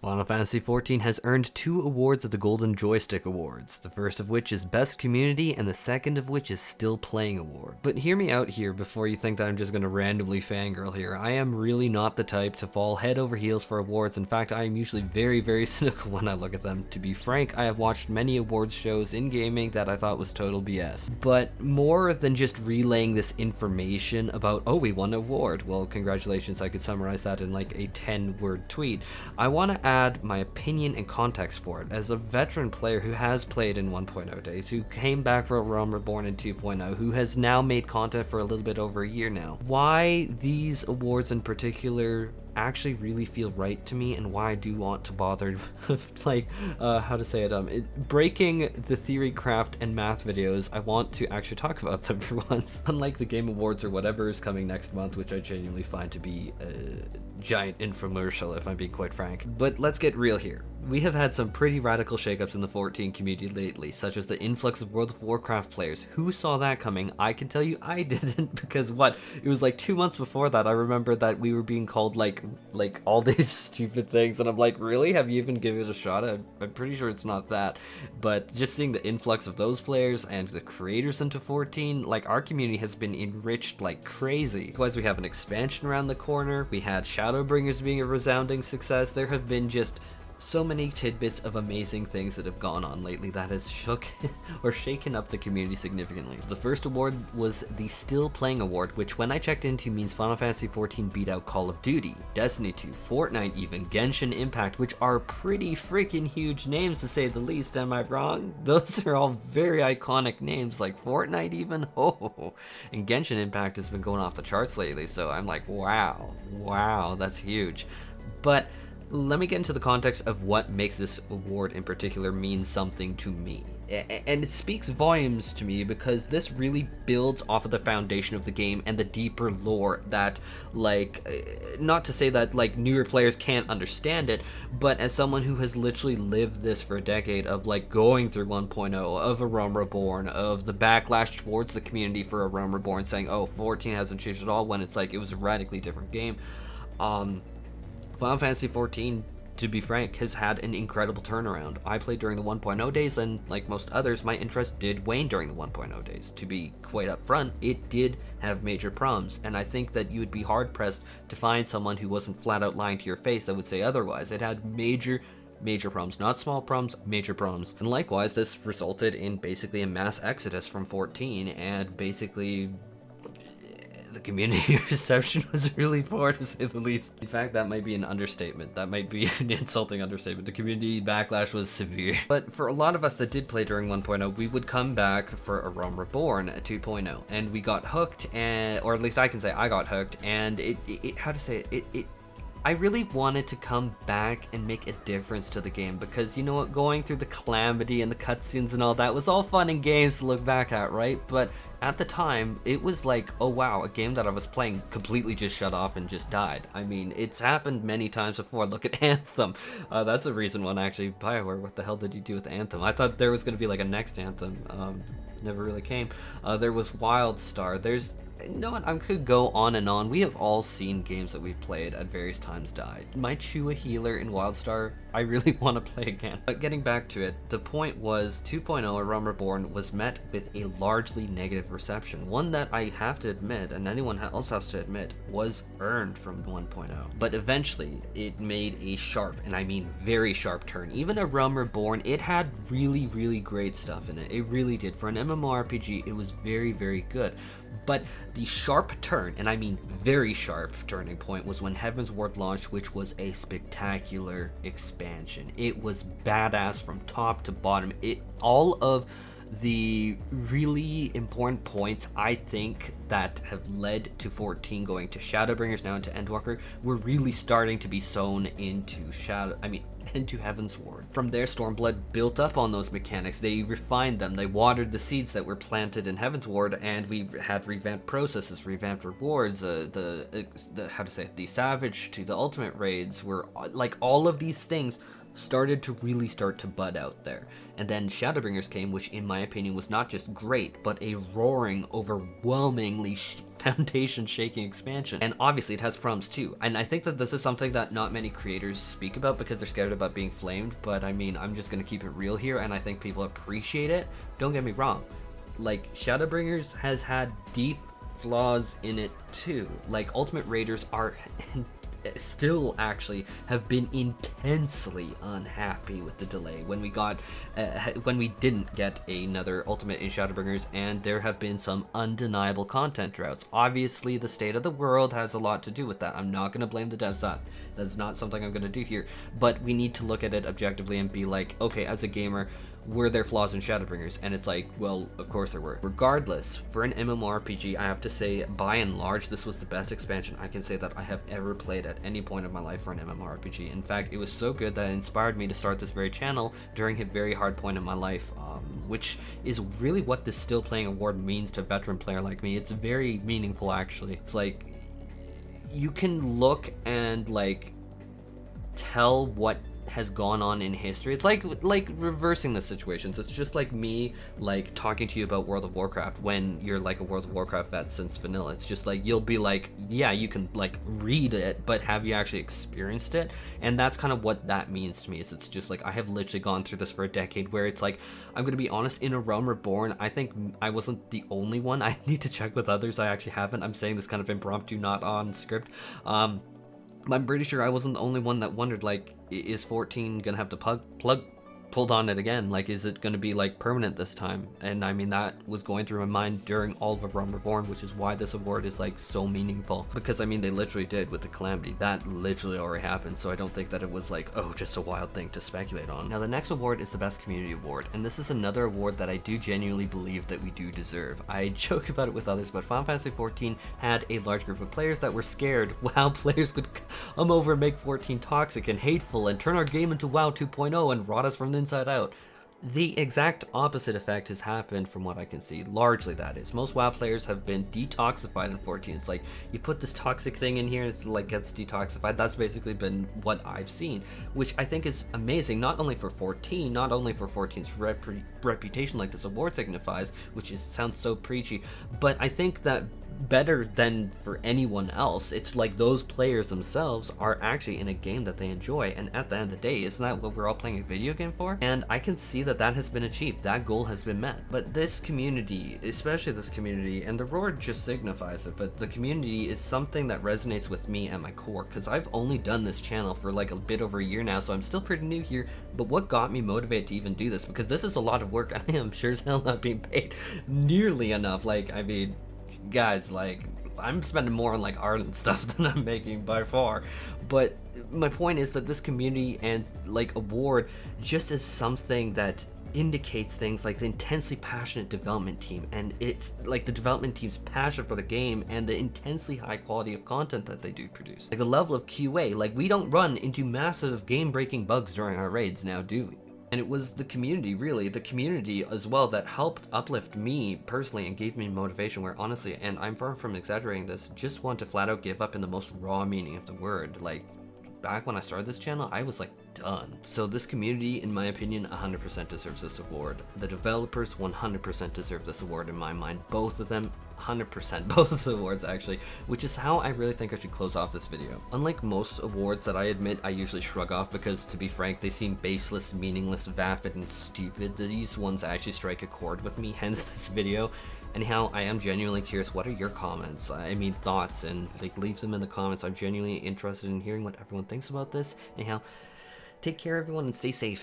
Final Fantasy XIV has earned 2 awards at the Golden Joystick Awards, the first of which is Best Community and the second of which is Still Playing Award. But hear me out here before you think that I'm just going to randomly fangirl here. I am really not the type to fall head over heels for awards. In fact, I am usually very cynical when I look at them. To be frank, I have watched many awards shows in gaming that I thought was total BS. But more than just relaying this information about, oh, we won an award, well, congratulations, I could summarize that in like a 10-word tweet. I want to add my opinion and context for it. As a veteran player who has played in 1.0 days, who came back for Realm Reborn in 2.0, who has now made content for a little bit over a year now, why these awards in particular actually really feel right to me, and why I do want to bother like how to say it, breaking the theory, craft, and math videos. I want to actually talk about them for once. Unlike the Game Awards or whatever is coming next month, which I genuinely find to be a giant infomercial if I'm being quite frank. But let's get real here. We have had some pretty radical shakeups in the 14 community lately, such as the influx of World of Warcraft players. Who saw that coming? I can tell you I didn't, because what? It was like 2 months before that I remember that we were being called like all these stupid things, and I'm like, really? Have you even given it a shot? I'm pretty sure it's not that. But just seeing the influx of those players and the creators into 14, like, our community has been enriched like crazy. Likewise, we have an expansion around the corner. We had Shadowbringers being a resounding success. There have been just so many tidbits of amazing things that have gone on lately that has shook or shaken up the community significantly. The first award was the Still Playing Award, which when I checked into means Final Fantasy XIV beat out Call of Duty, Destiny 2, Fortnite even, Genshin Impact, which are pretty freaking huge names to say the least. Am I wrong? Those are all very iconic names, like Fortnite even. Oh, and Genshin Impact has been going off the charts lately, so I'm like, wow, that's huge. But let me get into the context of what makes this award in particular mean something to me. And it speaks volumes to me because this really builds off of the foundation of the game and the deeper lore that, like, not to say that like newer players can't understand it, but as someone who has literally lived this for a decade of like going through 1.0, of a Realm Reborn, of the backlash towards the community for a Realm Reborn saying, oh, 14 hasn't changed at all, when it's like it was a radically different game. Final Fantasy XIV, to be frank, has had an incredible turnaround. I played during the 1.0 days, and like most others, my interest did wane during the 1.0 days. To be quite upfront, it did have major problems, and I think that you would be hard-pressed to find someone who wasn't flat out lying to your face that would say otherwise. It had major problems, not small problems, major problems. And likewise, this resulted in basically a mass exodus from 14, and basically the community reception was really poor, to say the least. In fact, that might be an understatement. That might be an insulting understatement. The community backlash was severe. But for a lot of us that did play during 1.0, we would come back for a Realm Reborn at 2.0, and we got hooked, and or at least I can say I got hooked, and it how to say it I really wanted to come back and make a difference to the game, because, you know what, going through the calamity and the cutscenes and all that was all fun and games to look back at, right? But at the time, it was like, oh wow, a game that I was playing completely just shut off and just died. I mean, it's happened many times before. Look at Anthem. That's a reason one, actually. BioWare, what the hell did you do with Anthem? I thought there was going to be like a next Anthem. Never really came. There was WildStar. There's, you know what, I could go on and on. We have all seen games that we've played at various times died. My Chua healer in WildStar, I really want to play again. But getting back to it, the point was 2.0 or Realm Reborn was met with a largely negative reception. One that I have to admit, and anyone else has to admit, was earned from 1.0. But eventually, it made a sharp, and I mean very sharp turn. Even a Realm Reborn, it had really great stuff in it. It really did. For an MMORPG, it was very good. But the sharp turn, and I mean very sharp turning point, was when Heaven's Ward launched, which was a spectacular expansion. It was badass from top to bottom. All of the really important points, I think, that have led to 14 going to Shadowbringers, now into Endwalker, were really starting to be sewn into into Heaven's Ward. From there, Stormblood built up on those mechanics. They refined them. They watered the seeds that were planted in Heaven's Ward, and we had revamped processes, revamped rewards, the Savage to the Ultimate raids, were like all of these things started to bud out there. And then Shadowbringers came, which in my opinion was not just great, but a roaring, overwhelmingly foundation shaking expansion. And obviously it has problems too. And I think that this is something that not many creators speak about because they're scared about being flamed, but I mean, I'm just gonna keep it real here, and I think people appreciate it. Don't get me wrong. Like, Shadowbringers has had deep flaws in it too. Like, Ultimate Raiders are still actually have been intensely unhappy with the delay when we didn't get another Ultimate in Shadowbringers, and there have been some undeniable content droughts. Obviously the state of the world has a lot to do with that. I'm not going to blame the devs. That's not something I'm going to do here, but we need to look at it objectively and be like, okay, as a gamer, were there flaws in Shadowbringers? And it's like, well, of course there were. Regardless, for an MMORPG, I have to say, by and large, this was the best expansion I can say that I have ever played at any point of my life for an MMORPG. In fact, it was so good that it inspired me to start this very channel during a very hard point in my life, which is really what this Still Playing Award means to a veteran player like me. It's very meaningful, actually. It's like, you can look and, like, tell what has gone on in history. It's like reversing the situations. It's just like me like talking to you about World of Warcraft when you're like a World of Warcraft vet since vanilla. It's just like, you'll be like, yeah, you can like read it, but have you actually experienced it? And that's kind of what that means to me. Is it's just like, I have literally gone through this for a decade, where it's like, I'm gonna be honest, in A Realm Reborn, I think I wasn't the only one. I need to check with others. I actually haven't. I'm saying this kind of impromptu, not on script. I'm pretty sure I wasn't the only one that wondered, like, is 14 gonna have to plug pulled on it again? Like, is it gonna be like permanent this time? And I mean, that was going through my mind during all of Realm Reborn, which is why this award is like so meaningful. Because I mean, they literally did with the Calamity. That literally already happened, so I don't think that it was like, oh, just a wild thing to speculate on. Now, the next award is the Best Community Award, and this is another award that I do genuinely believe that we do deserve. I joke about it with others, but Final Fantasy XIV had a large group of players that were scared WoW players could come over and make 14 toxic and hateful and turn our game into WoW 2.0 and rot us from the inside out. The exact opposite effect has happened from what I can see. Largely, that is. Most WoW players have been detoxified in 14. It's like, you put this toxic thing in here and it's like gets detoxified. That's basically been what I've seen, which I think is amazing, not only for 14, not only for 14's reputation like this award signifies, which sounds so preachy, but I think that better than for anyone else, it's like those players themselves are actually in a game that they enjoy, and at the end of the day, isn't that what we're all playing a video game for? And I can see that that has been achieved, that goal has been met. But this community, especially this community, and the roar just signifies it, but the community is something that resonates with me at my core, because I've only done this channel for like a bit over a year now, so I'm still pretty new here. But what got me motivated to even do this, because this is a lot of work, and I am sure as hell not being paid nearly enough. Like, I mean, guys, like, I'm spending more on like art and stuff than I'm making by far. But my point is that this community and like award just is something that indicates things like the intensely passionate development team, and it's like the development team's passion for the game and the intensely high quality of content that they do produce. Like the level of QA, like we don't run into massive game-breaking bugs during our raids now, do we? And it was the community, really, the community as well, that helped uplift me personally and gave me motivation where honestly, and I'm far from exaggerating this, just want to flat out give up in the most raw meaning of the word. Like, back when I started this channel, I was like done. So this community, in my opinion, 100% deserves this award. The developers 100% deserve this award in my mind. Both of them, 100%, both of the awards actually, which is how I really think I should close off this video. Unlike most awards that I admit I usually shrug off because, to be frank, they seem baseless, meaningless, vapid, and stupid, these ones actually strike a chord with me, hence this video. Anyhow, I am genuinely curious, what are your comments? I mean, thoughts, and like, leave them in the comments. I'm genuinely interested in hearing what everyone thinks about this. Anyhow, take care everyone and stay safe.